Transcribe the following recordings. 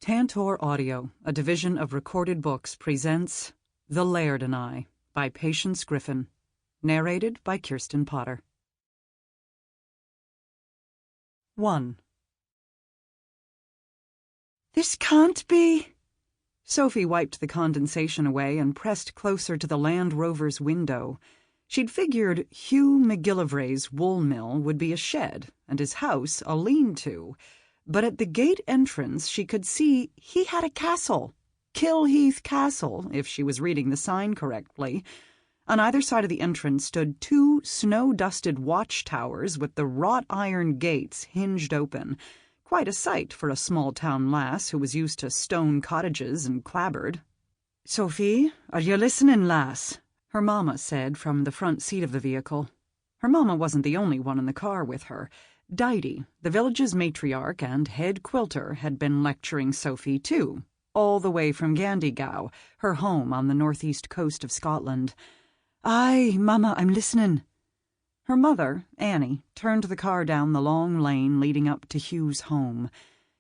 Tantor Audio, a division of Recorded Books, presents The Laird and I by Patience Griffin, narrated by Kirsten Potter. 1. This can't be. Sophie wiped the condensation away and pressed closer to the Land Rover's window. She'd figured Hugh McGillivray's wool mill would be a shed and his house a lean-to. But at the gate entrance she could see he had a castle. Kilheath Castle, if she was reading the sign correctly. On either side of the entrance stood two snow-dusted watchtowers with the wrought-iron gates hinged open. Quite a sight for a small-town lass who was used to stone cottages and clapboard. "Sophie, are you listening, lass?" her mamma said from the front seat of the vehicle. Her mamma wasn't the only one in the car with her. Didy, the village's matriarch and head quilter, had been lecturing Sophie too, all the way from Gandygow, her home on the northeast coast of Scotland. "Aye, Mamma, I'm listening." Her mother, Annie, turned the car down the long lane leading up to Hugh's home.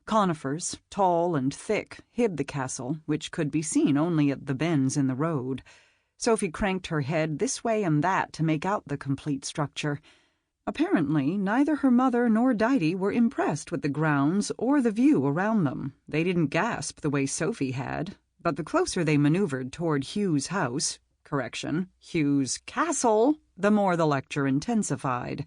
Conifers, tall and thick, hid the castle, which could be seen only at the bends in the road. Sophie cranked her head this way and that to make out the complete structure. Apparently, neither her mother nor Didy were impressed with the grounds or the view around them. They didn't gasp the way Sophie had, but the closer they maneuvered toward Hugh's house, Hugh's castle, the more the lecture intensified.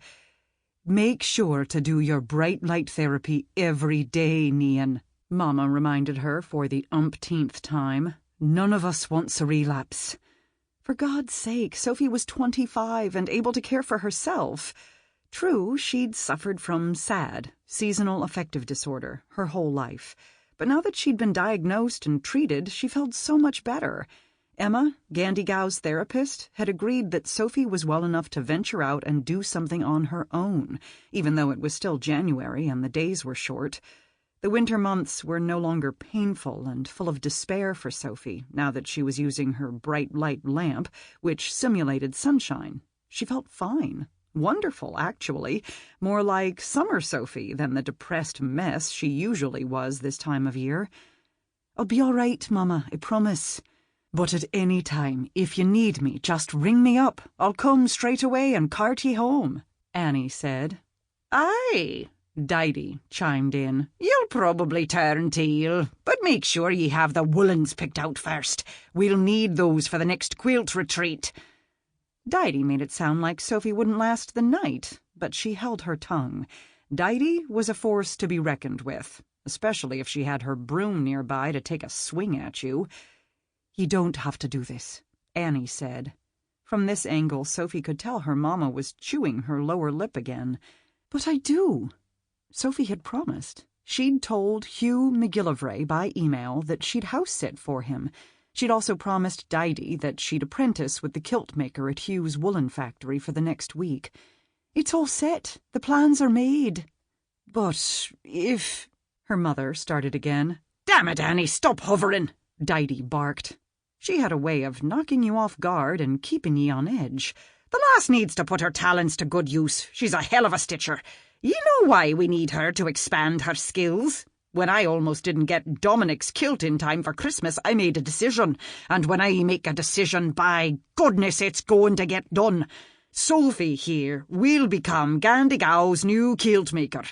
"Make sure to do your bright light therapy every day, Nian," Mama reminded her for the umpteenth time. "None of us wants a relapse." For God's sake, Sophie was 25 and able to care for herself. True, she'd suffered from SAD, seasonal affective disorder, her whole life. But now that she'd been diagnosed and treated, she felt so much better. Emma, Gandygow's therapist, had agreed that Sophie was well enough to venture out and do something on her own, even though it was still January and the days were short. The winter months were no longer painful and full of despair for Sophie, now that she was using her bright light lamp, which simulated sunshine. She felt fine. Wonderful, actually. More like Summer Sophie than the depressed mess she usually was this time of year. "I'll be all right, Mama, I promise. But at any time, if you need me, just ring me up. I'll come straight away and cart ye home," Annie said. "Aye," Didy chimed in. "You'll probably turn tail, but make sure ye have the woolens picked out first. We'll need those for the next quilt retreat." Didy made it sound like Sophie wouldn't last the night, but she held her tongue. Didy was a force to be reckoned with, especially if she had her broom nearby to take a swing at you. "You don't have to do this," Annie said. From this angle, Sophie could tell her mamma was chewing her lower lip again. "But I do." Sophie had promised. She'd told Hugh McGillivray by email that she'd house-sit for him. She'd also promised Didy that she'd apprentice with the kilt maker at Hugh's woolen factory for the next week. "It's all set. The plans are made." "But if—" her mother started again. "Damn it, Annie, stop hovering," Didy barked. She had a way of knocking you off guard and keeping ye on edge. "The lass needs to put her talents to good use. She's a hell of a stitcher. You know why we need her to expand her skills. When I almost didn't get Dominic's kilt in time for Christmas, I made a decision. And when I make a decision, by goodness, it's going to get done. Sophie here will become Gandygow's new kilt maker."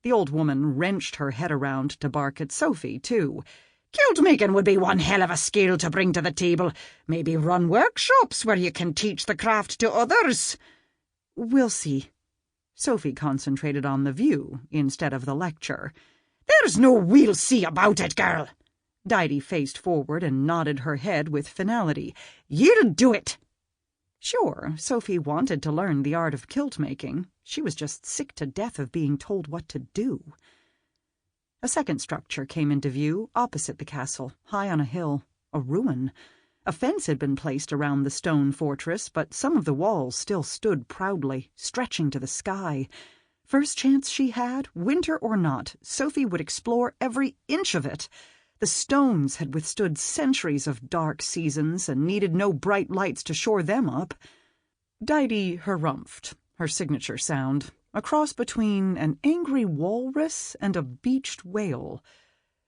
The old woman wrenched her head around to bark at Sophie, too. "Kilt making would be one hell of a skill to bring to the table. Maybe run workshops where you can teach the craft to others." "We'll see." Sophie concentrated on the view instead of the lecture. "There's no we'll see about it, girl." Didy faced forward and nodded her head with finality. "You'll do it." Sure, Sophie wanted to learn the art of kilt making. She was just sick to death of being told what to do. A second structure came into view opposite the castle, high on a hill, a ruin. A fence had been placed around the stone fortress, but some of the walls still stood proudly, stretching to the sky. First chance she had, winter or not, Sophie would explore every inch of it. The stones had withstood centuries of dark seasons and needed no bright lights to shore them up. Didy harumphed, her signature sound, a cross between an angry walrus and a beached whale.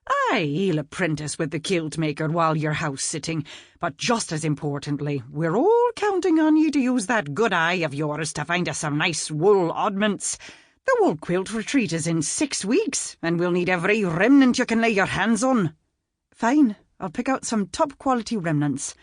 Aye, he'll apprentice with the kilt-maker while you're house-sitting, but just as importantly, we're all counting on you to use that good eye of yours to find us some nice wool oddments. The wool quilt retreat is in 6 weeks, and we'll need every remnant you can lay your hands on. Fine, I'll pick out some top-quality remnants.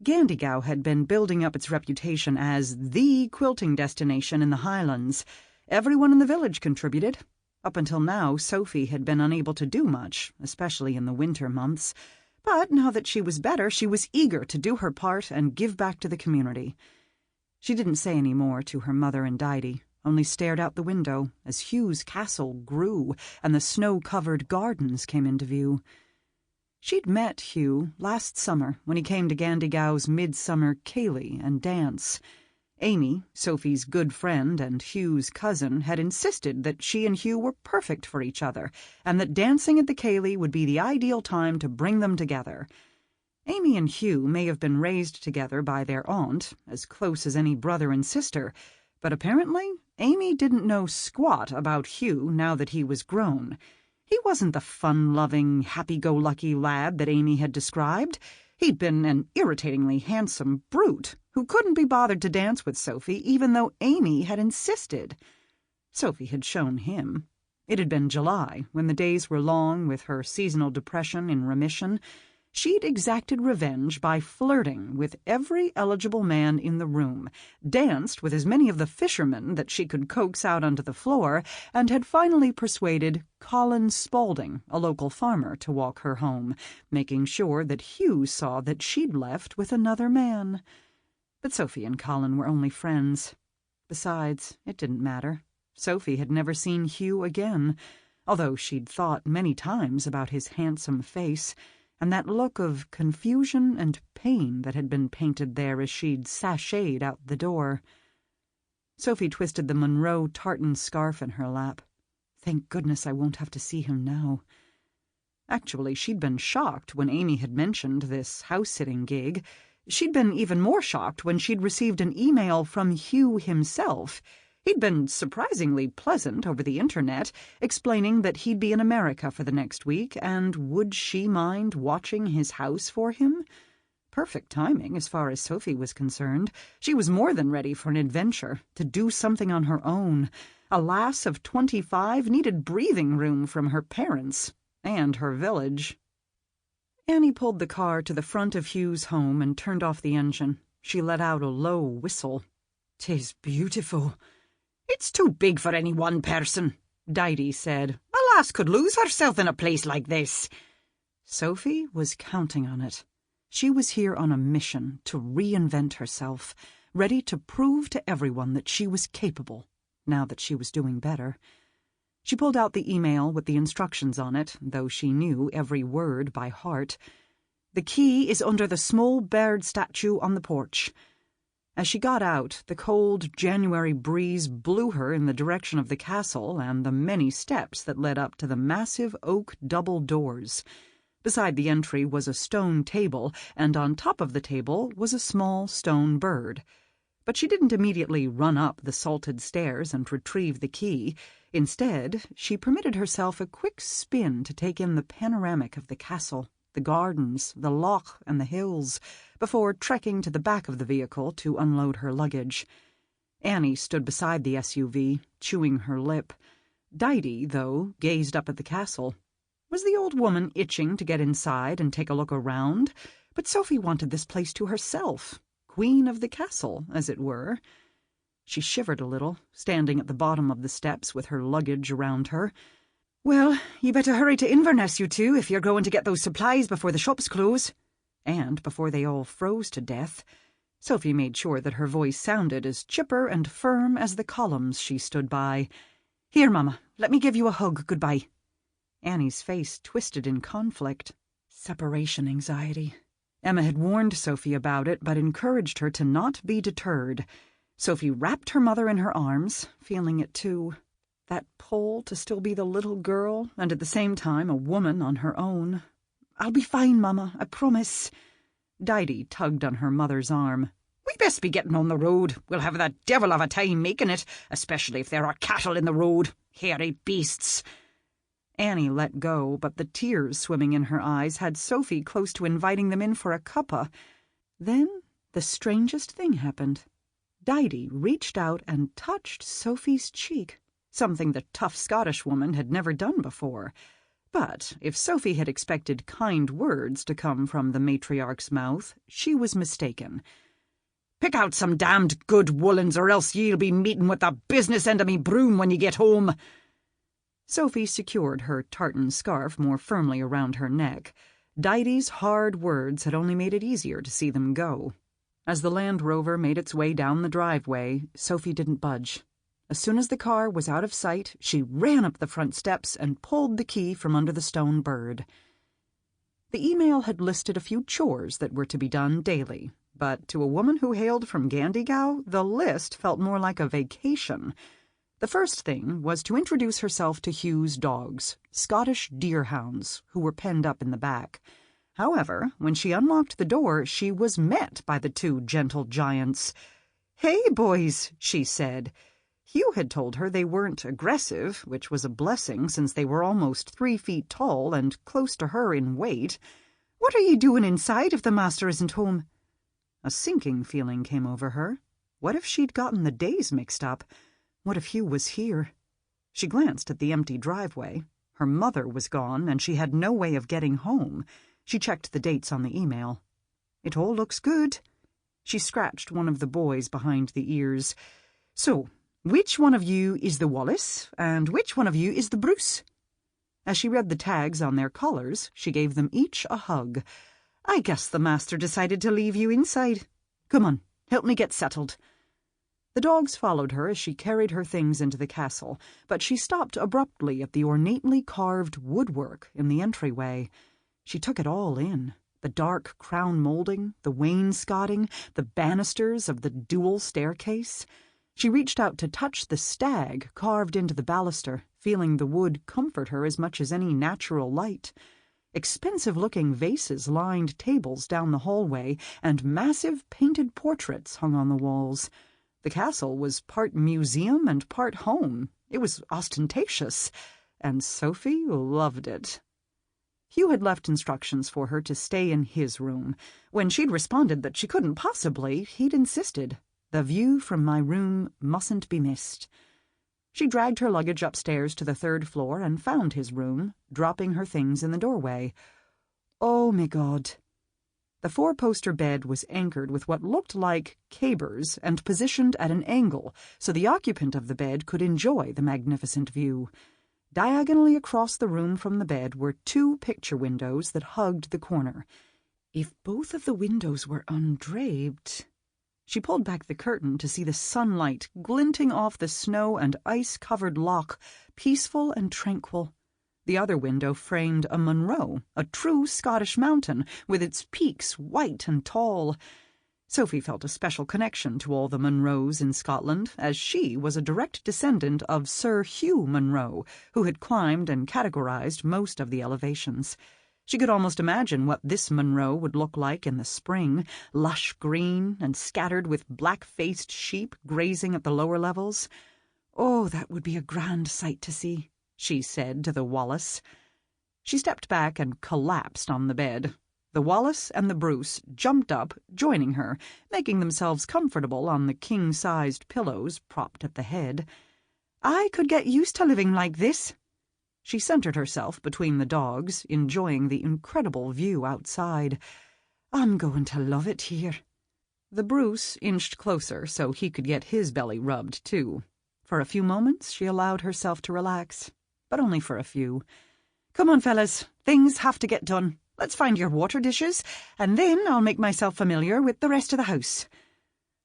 Gandygow had been building up its reputation as the quilting destination in the Highlands. Everyone in the village contributed. Up until now, Sophie had been unable to do much, especially in the winter months. But now that she was better, she was eager to do her part and give back to the community. She didn't say any more to her mother and Didy, only stared out the window as Hugh's castle grew and the snow-covered gardens came into view. She'd met Hugh last summer when he came to Gandygow's midsummer ceilidh and dance. Amy, Sophie's good friend and Hugh's cousin, had insisted that she and Hugh were perfect for each other, and that dancing at the ceilidh would be the ideal time to bring them together. Amy and Hugh may have been raised together by their aunt, as close as any brother and sister, but apparently Amy didn't know squat about Hugh now that he was grown. He wasn't the fun-loving, happy-go-lucky lad that Amy had described. He'd been an irritatingly handsome brute who couldn't be bothered to dance with Sophie even though Amy had insisted. Sophie had shown him. It had been July, when the days were long with her seasonal depression in remission. She'd exacted revenge by flirting with every eligible man in the room, danced with as many of the fishermen that she could coax out onto the floor, and had finally persuaded Colin Spaulding, a local farmer, to walk her home, making sure that Hugh saw that she'd left with another man. But Sophie and Colin were only friends. Besides, it didn't matter. Sophie had never seen Hugh again, although she'd thought many times about his handsome face, and that look of confusion and pain that had been painted there as she'd sashayed out the door. Sophie twisted the Munro tartan scarf in her lap. Thank goodness I won't have to see him now. Actually, she'd been shocked when Amy had mentioned this house-sitting gig. She'd been even more shocked when she'd received an email from Hugh himself. He'd been surprisingly pleasant over the internet, explaining that he'd be in America for the next week, and would she mind watching his house for him? Perfect timing as far as Sophie was concerned. She was more than ready for an adventure, to do something on her own. A lass of 25 needed breathing room from her parents and her village. Annie pulled the car to the front of Hugh's home and turned off the engine. She let out a low whistle. "'Tis beautiful." "It's too big for any one person," Didy said. "A lass could lose herself in a place like this." Sophie was counting on it. She was here on a mission to reinvent herself, ready to prove to everyone that she was capable, now that she was doing better. She pulled out the email with the instructions on it, though she knew every word by heart. "The key is under the small bird statue on the porch." As she got out, the cold January breeze blew her in the direction of the castle and the many steps that led up to the massive oak double doors. Beside the entry was a stone table, and on top of the table was a small stone bird. But she didn't immediately run up the salted stairs and retrieve the key. Instead, she permitted herself a quick spin to take in the panoramic of the castle, the gardens, the loch, and the hills, before trekking to the back of the vehicle to unload her luggage. Annie stood beside the SUV, chewing her lip. Didy, though, gazed up at the castle. Was the old woman itching to get inside and take a look around? But Sophie wanted this place to herself, queen of the castle, as it were. She shivered a little, standing at the bottom of the steps with her luggage around her. "Well, you better hurry to Inverness, you two, if you're going to get those supplies before the shops close." And before they all froze to death. Sophie made sure that her voice sounded as chipper and firm as the columns she stood by. "Here, Mama, let me give you a hug goodbye." Annie's face twisted in conflict. Separation anxiety. Emma had warned Sophie about it, but encouraged her to not be deterred. Sophie wrapped her mother in her arms, feeling it too. That pull to still be the little girl, and at the same time a woman on her own. "I'll be fine, Mama, I promise." Didy tugged on her mother's arm. "We best be getting on the road. We'll have that devil of a time making it, especially if there are cattle in the road. Hairy beasts." Annie let go, but the tears swimming in her eyes had Sophie close to inviting them in for a cuppa. Then the strangest thing happened. Didy reached out and touched Sophie's cheek, something the tough Scottish woman had never done before. But if Sophie had expected kind words to come from the matriarch's mouth, she was mistaken. "Pick out some damned good woollens, or else ye'll be meeting with the business end of me broom when ye get home." Sophie secured her tartan scarf more firmly around her neck. Didy's hard words had only made it easier to see them go. As the Land Rover made its way down the driveway, Sophie didn't budge. As soon as the car was out of sight, she ran up the front steps and pulled the key from under the stone bird. The email had listed a few chores that were to be done daily, but to a woman who hailed from Gandygow, the list felt more like a vacation. The first thing was to introduce herself to Hugh's dogs, Scottish deerhounds, who were penned up in the back. However, when she unlocked the door, she was met by the two gentle giants. "Hey, boys," she said. Hugh had told her they weren't aggressive, which was a blessing since they were almost 3 feet tall and close to her in weight. "What are ye doing inside if the master isn't home?" A sinking feeling came over her. What if she'd gotten the days mixed up? What if Hugh was here? She glanced at the empty driveway. Her mother was gone, and she had no way of getting home. She checked the dates on the email. "It all looks good." She scratched one of the boys behind the ears. "So, which one of you is the Wallace, and which one of you is the Bruce?" As she read the tags on their collars, she gave them each a hug. "I guess the master decided to leave you inside. Come on, help me get settled." The dogs followed her as she carried her things into the castle, but she stopped abruptly at the ornately carved woodwork in the entryway. She took it all in. The dark crown molding, the wainscoting, the banisters of the dual staircase. She reached out to touch the stag carved into the baluster, feeling the wood comfort her as much as any natural light. Expensive-looking vases lined tables down the hallway, and massive painted portraits hung on the walls. The castle was part museum and part home. It was ostentatious, and Sophie loved it. Hugh had left instructions for her to stay in his room. When she'd responded that she couldn't possibly, he'd insisted, "The view from my room mustn't be missed." She dragged her luggage upstairs to the 3rd floor and found his room, dropping her things in the doorway. Oh, my God. The 4-poster bed was anchored with what looked like cabers and positioned at an angle so the occupant of the bed could enjoy the magnificent view. Diagonally across the room from the bed were 2 picture windows that hugged the corner. If both of the windows were undraped... She pulled back the curtain to see the sunlight glinting off the snow and ice-covered loch, peaceful and tranquil. The other window framed a Munro, a true Scottish mountain, with its peaks white and tall. Sophie felt a special connection to all the Munros in Scotland, as she was a direct descendant of Sir Hugh Munro, who had climbed and categorized most of the elevations. She could almost imagine what this Munro would look like in the spring, lush green and scattered with black-faced sheep grazing at the lower levels. "Oh, that would be a grand sight to see," she said to the Wallace. She stepped back and collapsed on the bed. The Wallace and the Bruce jumped up, joining her, making themselves comfortable on the king-sized pillows propped at the head. "I could get used to living like this." She centered herself between the dogs, enjoying the incredible view outside. "I'm going to love it here." The Bruce inched closer so he could get his belly rubbed, too. For a few moments she allowed herself to relax, but only for a few. "Come on, fellas, things have to get done. Let's find your water dishes, and then I'll make myself familiar with the rest of the house."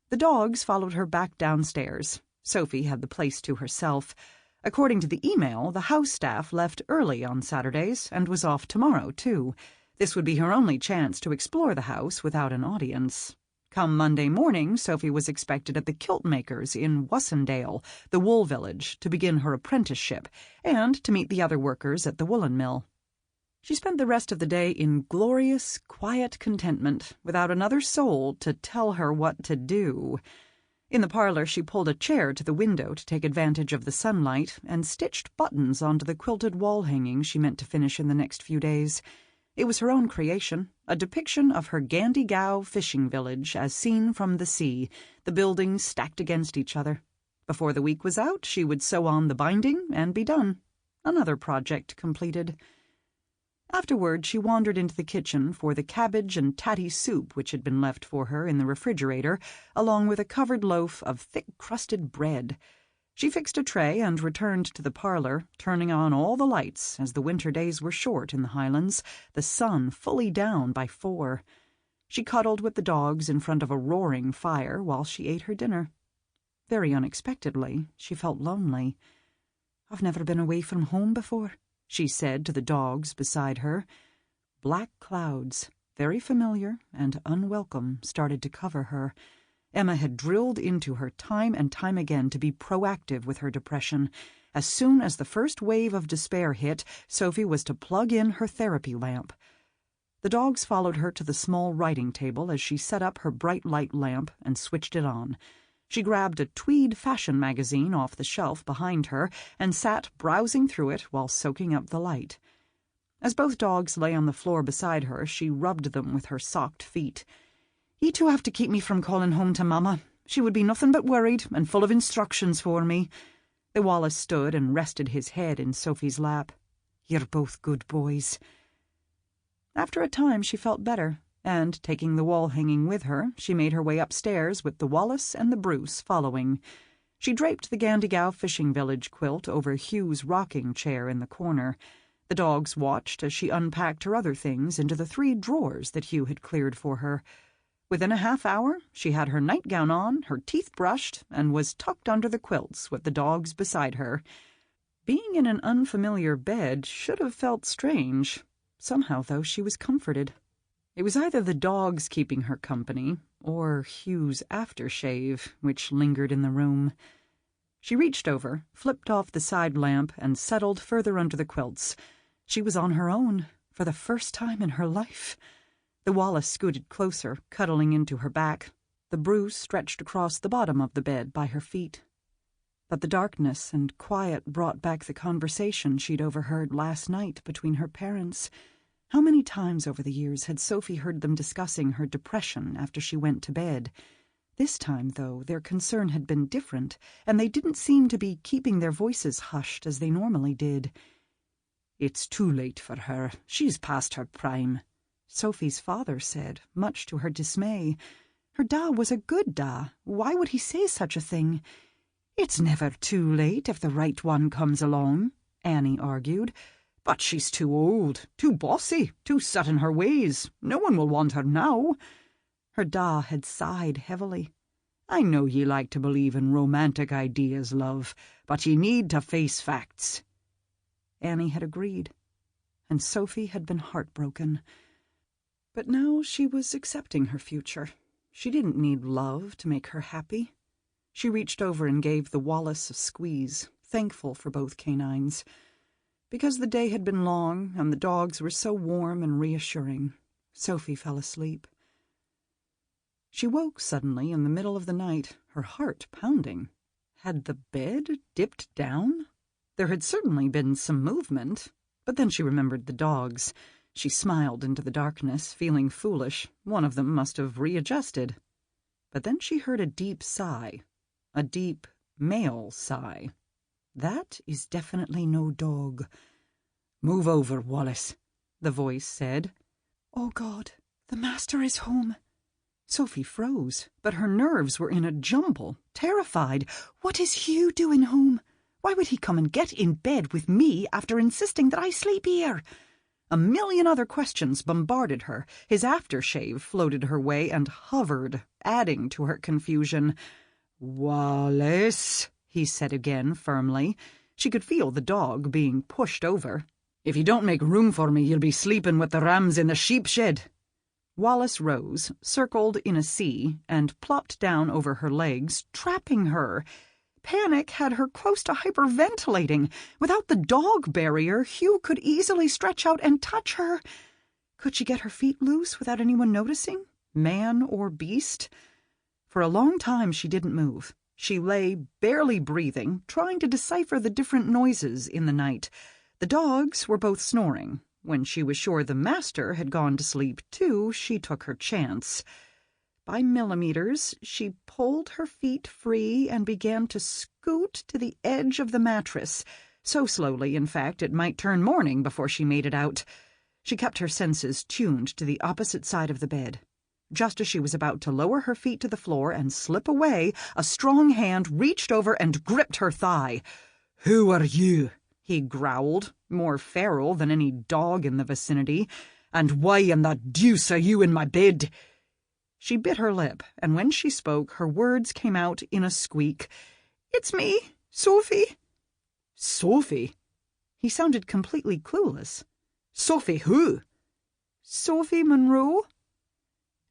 The dogs followed her back downstairs. Sophie had the place to herself. According to the email, the house staff left early on Saturdays and was off tomorrow, too. This would be her only chance to explore the house without an audience. Come Monday morning, Sophie was expected at the kilt makers in Wussendale, the wool village, to begin her apprenticeship, and to meet the other workers at the woolen mill. She spent the rest of the day in glorious, quiet contentment, without another soul to tell her what to do. In the parlor, she pulled a chair to the window to take advantage of the sunlight and stitched buttons onto the quilted wall hanging she meant to finish in the next few days. It was her own creation, a depiction of her Gandy-Gow fishing village as seen from the sea, the buildings stacked against each other. Before the week was out, she would sew on the binding and be done. Another project completed. Afterward, she wandered into the kitchen for the cabbage and tatty soup which had been left for her in the refrigerator, along with a covered loaf of thick-crusted bread. She fixed a tray and returned to the parlor, turning on all the lights, as the winter days were short in the Highlands, the sun fully down by 4. She cuddled with the dogs in front of a roaring fire while she ate her dinner. Very unexpectedly, she felt lonely. "I've never been away from home before," she said to the dogs beside her. Black clouds, very familiar and unwelcome, started to cover her. Emma had drilled into her time and time again to be proactive with her depression. As soon as the first wave of despair hit, Sophie was to plug in her therapy lamp. The dogs followed her to the small writing table as she set up her bright light lamp and switched it on. She grabbed a tweed fashion magazine off the shelf behind her and sat browsing through it while soaking up the light. As both dogs lay on the floor beside her, she rubbed them with her socked feet. "You two have to keep me from calling home to Mamma. She would be nothing but worried and full of instructions for me." The Wallace stood and rested his head in Sophie's lap. "You're both good boys." After a time she felt better, and, taking the wall hanging with her, she made her way upstairs with the Wallace and the Bruce following. She draped the Gandy-Gow fishing village quilt over Hugh's rocking chair in the corner. The dogs watched as she unpacked her other things into the 3 drawers that Hugh had cleared for her. Within a half hour, she had her nightgown on, her teeth brushed, and was tucked under the quilts with the dogs beside her. Being in an unfamiliar bed should have felt strange. Somehow, though, she was comforted. It was either the dogs keeping her company, or Hugh's aftershave, which lingered in the room. She reached over, flipped off the side lamp, and settled further under the quilts. She was on her own, for the first time in her life. The Wallace scooted closer, cuddling into her back. The Bruce stretched across the bottom of the bed by her feet. But the darkness and quiet brought back the conversation she'd overheard last night between her parents. How many times over the years had Sophie heard them discussing her depression after she went to bed? This time, though, their concern had been different, and they didn't seem to be keeping their voices hushed as they normally did. "It's too late for her. She's past her prime," Sophie's father said, much to her dismay. Her da was a good da. Why would he say such a thing? "It's never too late if the right one comes along," Annie argued. "But she's too old, too bossy, too set in her ways. No one will want her now." Her da had sighed heavily. "I know ye like to believe in romantic ideas, love, but ye need to face facts." Annie had agreed, and Sophie had been heartbroken. But now she was accepting her future. She didn't need love to make her happy. She reached over and gave the Wallace a squeeze, thankful for both canines. Because the day had been long and the dogs were so warm and reassuring, Sophie fell asleep. She woke suddenly in the middle of the night, her heart pounding. Had the bed dipped down? There had certainly been some movement, but then she remembered the dogs. She smiled into the darkness, feeling foolish. One of them must have readjusted. But then she heard a deep sigh, a deep male sigh. "That is definitely no dog." "Move over, Wallace," the voice said. "Oh, God, the master is home." Sophie froze, but her nerves were in a jumble, terrified. What is Hugh doing home? Why would he come and get in bed with me after insisting that I sleep here? A million other questions bombarded her. His aftershave floated her way and hovered, adding to her confusion. "Wallace," he said again firmly. She could feel the dog being pushed over. "If you don't make room for me, you'll be sleeping with the rams in the sheep shed." Wallace rose, circled in a C, and plopped down over her legs, trapping her. Panic had her close to hyperventilating. Without the dog barrier, Hugh could easily stretch out and touch her. Could she get her feet loose without anyone noticing? Man or beast? For a long time she didn't move. She lay, barely breathing, trying to decipher the different noises in the night. The dogs were both snoring. When she was sure the master had gone to sleep too, she took her chance. By millimeters, she pulled her feet free and began to scoot to the edge of the mattress, so slowly, in fact, it might turn morning before she made it out. She kept her senses tuned to the opposite side of the bed. Just as she was about to lower her feet to the floor and slip away, a strong hand reached over and gripped her thigh. "Who are you?" he growled, more feral than any dog in the vicinity. "And why in the deuce are you in my bed?" She bit her lip, and when she spoke, her words came out in a squeak. "It's me, Sophie." "Sophie?" He sounded completely clueless. "Sophie who?" "Sophie Munro."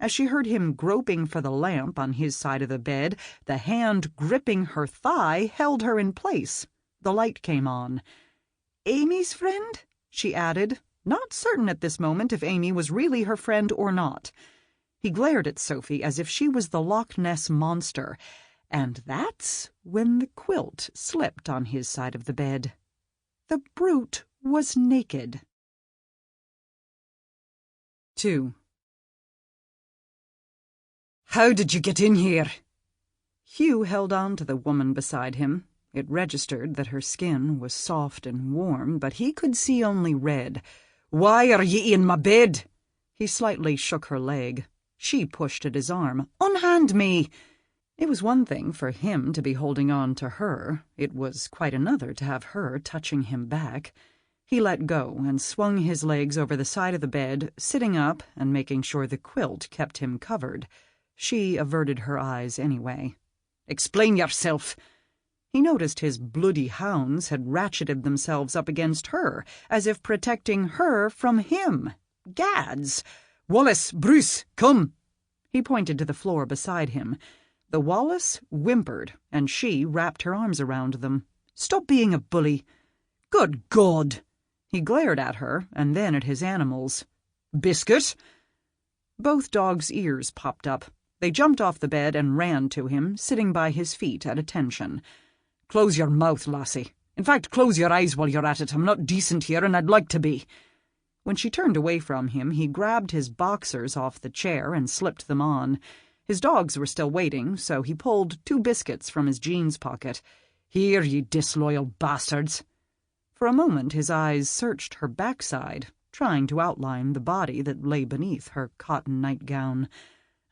As she heard him groping for the lamp on his side of the bed, the hand gripping her thigh held her in place. The light came on. "Amy's friend?" she added, not certain at this moment if Amy was really her friend or not. He glared at Sophie as if she was the Loch Ness Monster, and that's when the quilt slipped on his side of the bed. The brute was naked. 2. "How did you get in here?" Hugh held on to the woman beside him. It registered that her skin was soft and warm, but he could see only red. "Why are ye in my bed?" He slightly shook her leg. She pushed at his arm. "Unhand me!" It was one thing for him to be holding on to her. It was quite another to have her touching him back. He let go and swung his legs over the side of the bed, sitting up and making sure the quilt kept him covered. She averted her eyes anyway. "Explain yourself." He noticed his bloody hounds had ratcheted themselves up against her, as if protecting her from him. Gads! "Wallace, Bruce, come!" He pointed to the floor beside him. The Wallace whimpered, and she wrapped her arms around them. "Stop being a bully." "Good God!" He glared at her, and then at his animals. "Biscuit?" Both dogs' ears popped up. They jumped off the bed and ran to him, sitting by his feet at attention. "Close your mouth, lassie. In fact, close your eyes while you're at it. I'm not decent here, and I'd like to be." When she turned away from him, he grabbed his boxers off the chair and slipped them on. His dogs were still waiting, so he pulled 2 biscuits from his jeans pocket. "Here, ye disloyal bastards." For a moment his eyes searched her backside, trying to outline the body that lay beneath her cotton nightgown.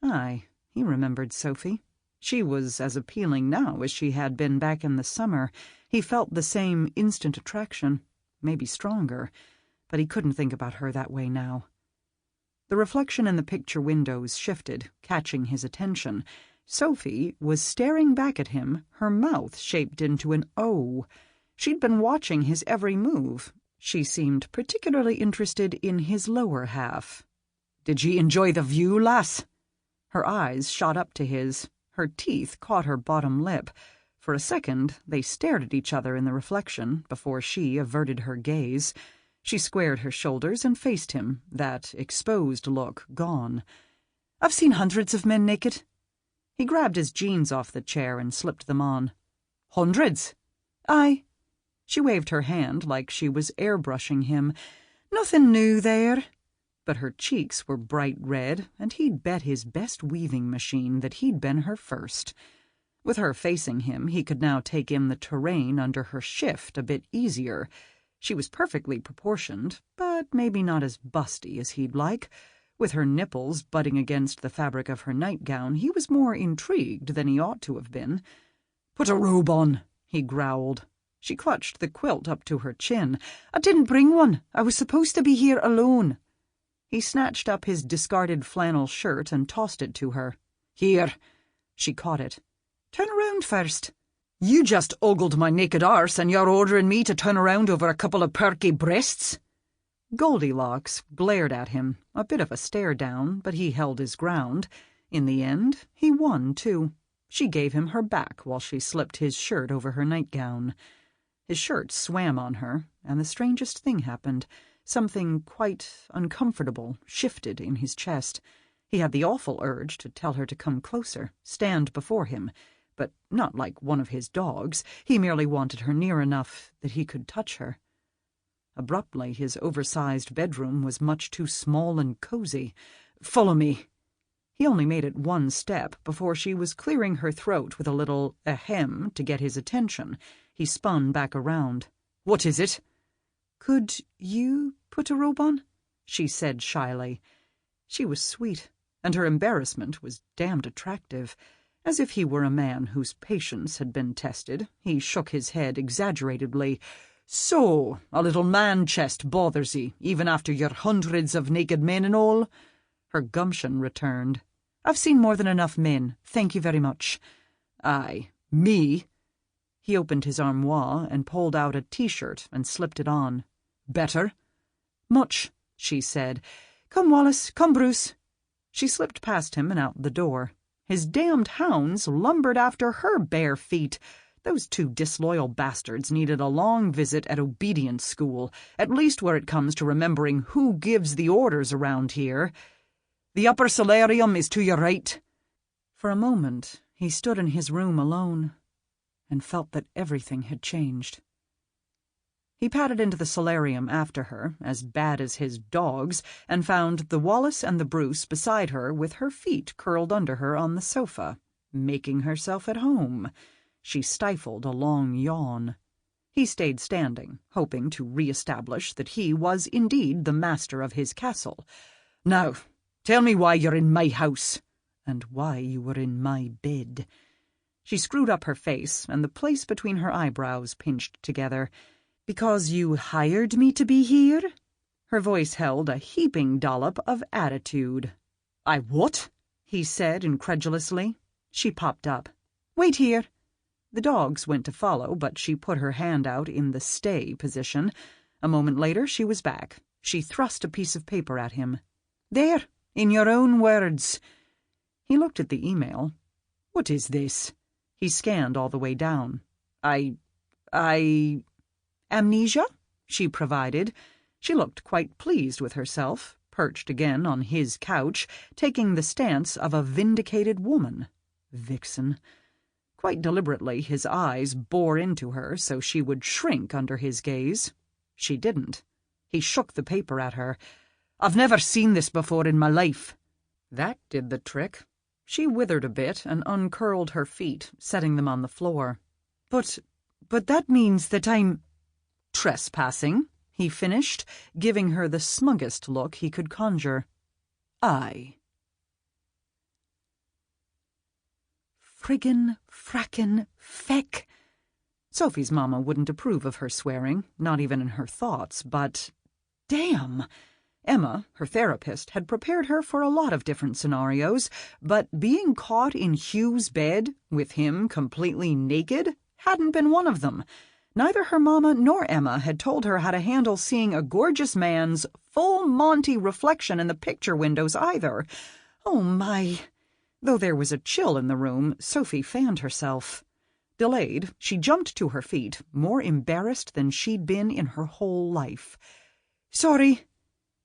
Aye, he remembered Sophie. She was as appealing now as she had been back in the summer. He felt the same instant attraction, maybe stronger, but he couldn't think about her that way now. The reflection in the picture windows shifted, catching his attention. Sophie was staring back at him, her mouth shaped into an O. She'd been watching his every move. She seemed particularly interested in his lower half. "Did ye enjoy the view, lass?" Her eyes shot up to his. Her teeth caught her bottom lip. For a second, they stared at each other in the reflection, before she averted her gaze. She squared her shoulders and faced him, that exposed look gone. "I've seen hundreds of men naked." He grabbed his jeans off the chair and slipped them on. "Hundreds?" "Aye." She waved her hand like she was airbrushing him. "Nothing new there." But her cheeks were bright red, and he'd bet his best weaving machine that he'd been her first. With her facing him, he could now take in the terrain under her shift a bit easier. She was perfectly proportioned, but maybe not as busty as he'd like. With her nipples butting against the fabric of her nightgown, he was more intrigued than he ought to have been. "Put a robe on," he growled. She clutched the quilt up to her chin. "I didn't bring one. I was supposed to be here alone." He snatched up his discarded flannel shirt and tossed it to her. "Here." She caught it. "Turn around first." "You just ogled my naked arse, and you're ordering me to turn around over a couple of perky breasts?" Goldilocks glared at him, a bit of a stare down, but he held his ground. In the end, he won, too. She gave him her back while she slipped his shirt over her nightgown. His shirt swam on her, and the strangest thing happened. Something quite uncomfortable shifted in his chest. He had the awful urge to tell her to come closer, stand before him, but not like one of his dogs. He merely wanted her near enough that he could touch her. Abruptly, his oversized bedroom was much too small and cozy. "Follow me." He only made it one step before she was clearing her throat with a little ahem to get his attention. He spun back around. "What is it?" "Could you put a robe on?" she said shyly. She was sweet, and her embarrassment was damned attractive. As if he were a man whose patience had been tested, he shook his head exaggeratedly. "So, a little man-chest bothers ye, even after your hundreds of naked men and all?" Her gumption returned. "I've seen more than enough men, thank you very much." "Aye, me?" He opened his armoire and pulled out a T-shirt and slipped it on. "Better?" "Much," she said. "Come, Wallace, come, Bruce." She slipped past him and out the door. His damned hounds lumbered after her bare feet. Those two disloyal bastards needed a long visit at obedience school, at least where it comes to remembering who gives the orders around here. "The upper solarium is to your right." For a moment he stood in his room alone and felt that everything had changed. He padded into the solarium after her, as bad as his dogs, and found the Wallace and the Bruce beside her with her feet curled under her on the sofa, making herself at home. She stifled a long yawn. He stayed standing, hoping to re-establish that he was indeed the master of his castle. "Now, tell me why you're in my house." "And why you were in my bed." She screwed up her face, and the place between her eyebrows pinched together. "Because you hired me to be here?" Her voice held a heaping dollop of attitude. "I what?" he said incredulously. She popped up. "Wait here." The dogs went to follow, but she put her hand out in the stay position. A moment later she was back. She thrust a piece of paper at him. "There, in your own words." He looked at the email. "What is this?" He scanned all the way down. I... "Amnesia?" she provided. She looked quite pleased with herself, perched again on his couch, taking the stance of a vindicated woman. Vixen. Quite deliberately his eyes bore into her so she would shrink under his gaze. She didn't. He shook the paper at her. "I've never seen this before in my life." That did the trick. She withered a bit and uncurled her feet, setting them on the floor. But that means that I'm..." "Trespassing," he finished, giving her the smuggest look he could conjure. "Aye." "Friggin', frackin', feck." Sophie's mamma wouldn't approve of her swearing, not even in her thoughts, but... damn! Emma, her therapist, had prepared her for a lot of different scenarios, but being caught in Hugh's bed, with him completely naked, hadn't been one of them. Neither her mamma nor Emma had told her how to handle seeing a gorgeous man's full Monty reflection in the picture windows either. Oh, my... Though there was a chill in the room, Sophie fanned herself. Delayed, she jumped to her feet, more embarrassed than she'd been in her whole life. "Sorry."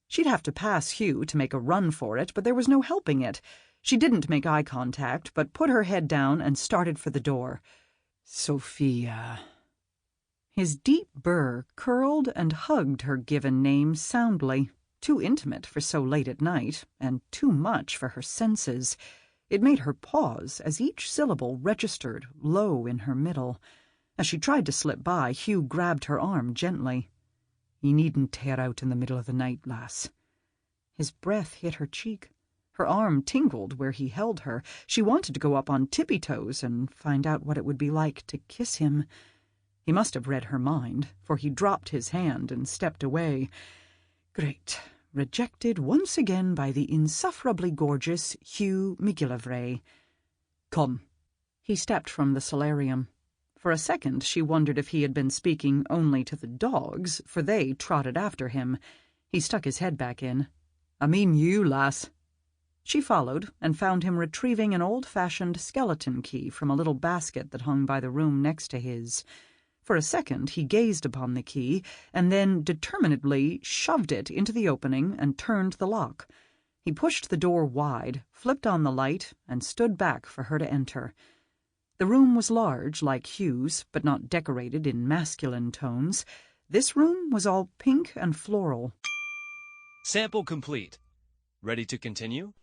She'd have to pass Hugh to make a run for it, but there was no helping it. She didn't make eye contact, but put her head down and started for the door. "Sophia." His deep burr curled and hugged her given name soundly, too intimate for so late at night, and too much for her senses. It made her pause as each syllable registered low in her middle. As she tried to slip by, Hugh grabbed her arm gently. "You needn't tear out in the middle of the night, lass." His breath hit her cheek. Her arm tingled where he held her. She wanted to go up on tippy-toes and find out what it would be like to kiss him. He must have read her mind, for he dropped his hand and stepped away. Great. Rejected once again by the insufferably gorgeous Hugh McGillivray. "Come." He stepped from the solarium. For a second she wondered if he had been speaking only to the dogs, for they trotted after him. He stuck his head back in. "I mean you, lass." She followed and found him retrieving an old-fashioned skeleton key from a little basket that hung by the room next to his. For a second he gazed upon the key, and then determinedly shoved it into the opening and turned the lock. He pushed the door wide, flipped on the light, and stood back for her to enter. The room was large, like Hugh's, but not decorated in masculine tones. This room was all pink and floral. Sample complete. Ready to continue?